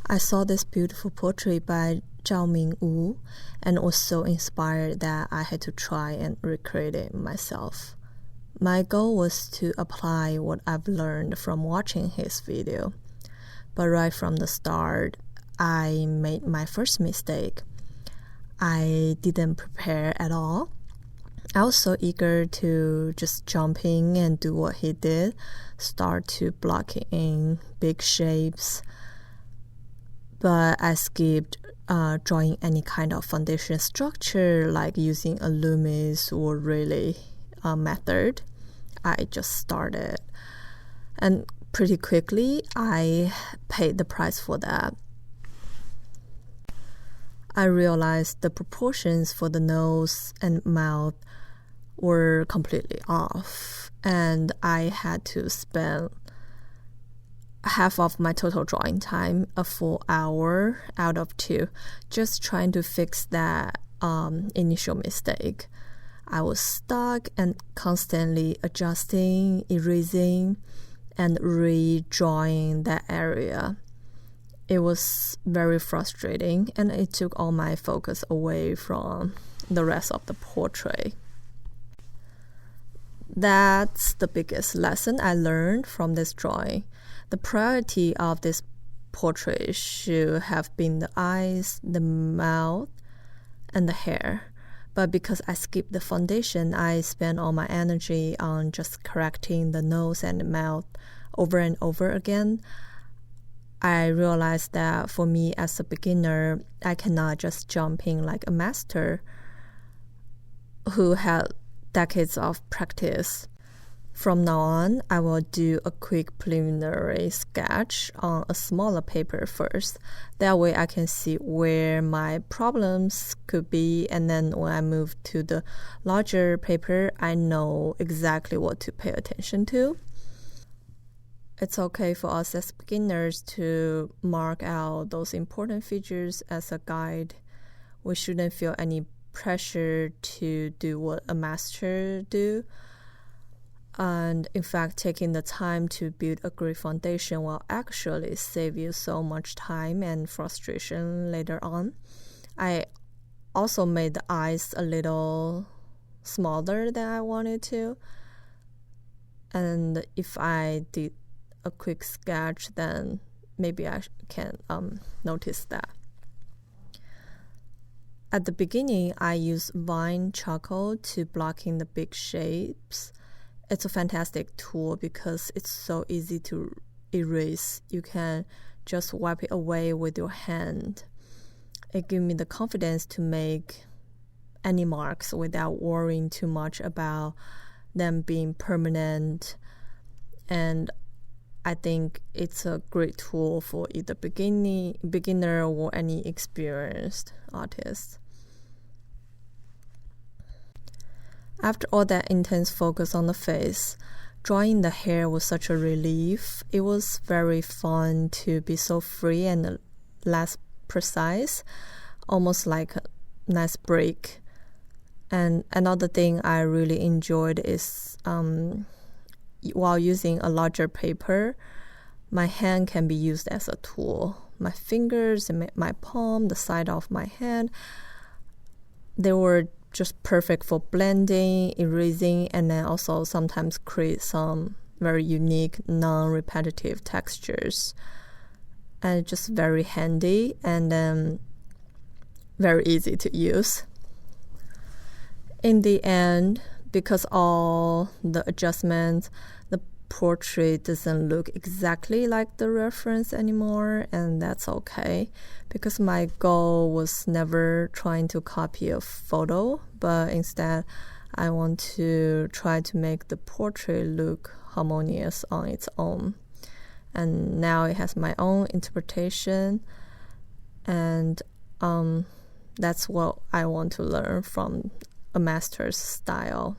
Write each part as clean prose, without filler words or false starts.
I saw this beautiful portrait by Zhaoming Wu and was so inspired that I had to try and recreate it myself. My goal was to apply what I've learned from watching his video, but right from the start, I made my first mistake. I didn't prepare at all. I was so eager to just jump in and do what he did, start to block in big shapes, but I skipped drawing any kind of foundation structure like using a Loomis or really method. I just started, and pretty quickly I paid the price for that. I realized the proportions for the nose and mouth were completely off, and I had to spend half of my total drawing time, a full hour out of 2, just trying to fix that initial mistake. I was stuck and constantly adjusting, erasing, and redrawing that area. It was very frustrating, and it took all my focus away from the rest of the portrait. That's the biggest lesson I learned from this drawing. The priority of this portrait should have been the eyes, the mouth, and the hair. But because I skipped the foundation, I spent all my energy on just correcting the nose and the mouth over and over again. I realized that for me as a beginner, I cannot just jump in like a master who had decades of practice. From now on, I will do a quick preliminary sketch on a smaller paper first. That way I can see where my problems could be, and then when I move to the larger paper, I know exactly what to pay attention to. It's okay for us as beginners to mark out those important features as a guide. We shouldn't feel any pressure to do what a master do. And in fact, taking the time to build a great foundation will actually save you so much time and frustration later on. I also made the eyes a little smaller than I wanted to. And if I did a quick sketch, then maybe I can notice that. At the beginning, I used Vine charcoal to block in the big shapes. It's a fantastic tool because it's so easy to erase. You can just wipe it away with your hand. It gave me the confidence to make any marks without worrying too much about them being permanent. And I think it's a great tool for either beginner or any experienced artist. After all that intense focus on the face, drawing the hair was such a relief. It was very fun to be so free and less precise, almost like a nice break. And another thing I really enjoyed is while using a larger paper, my hand can be used as a tool. My fingers, my palm, the side of my hand, they were just perfect for blending, erasing, and then also sometimes create some very unique, non-repetitive textures. And it's just very handy and then very easy to use. In the end, because all the adjustments, the portrait doesn't look exactly like the reference anymore, and that's okay, because my goal was never trying to copy a photo, but instead I want to try to make the portrait look harmonious on its own. And now it has my own interpretation, and that's what I want to learn from a master's style.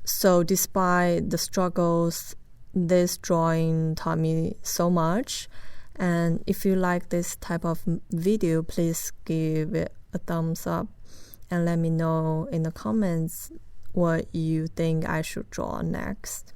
So despite the struggles, this drawing taught me so much. And if you like this type of video, please give it a thumbs up and let me know in the comments what you think I should draw next.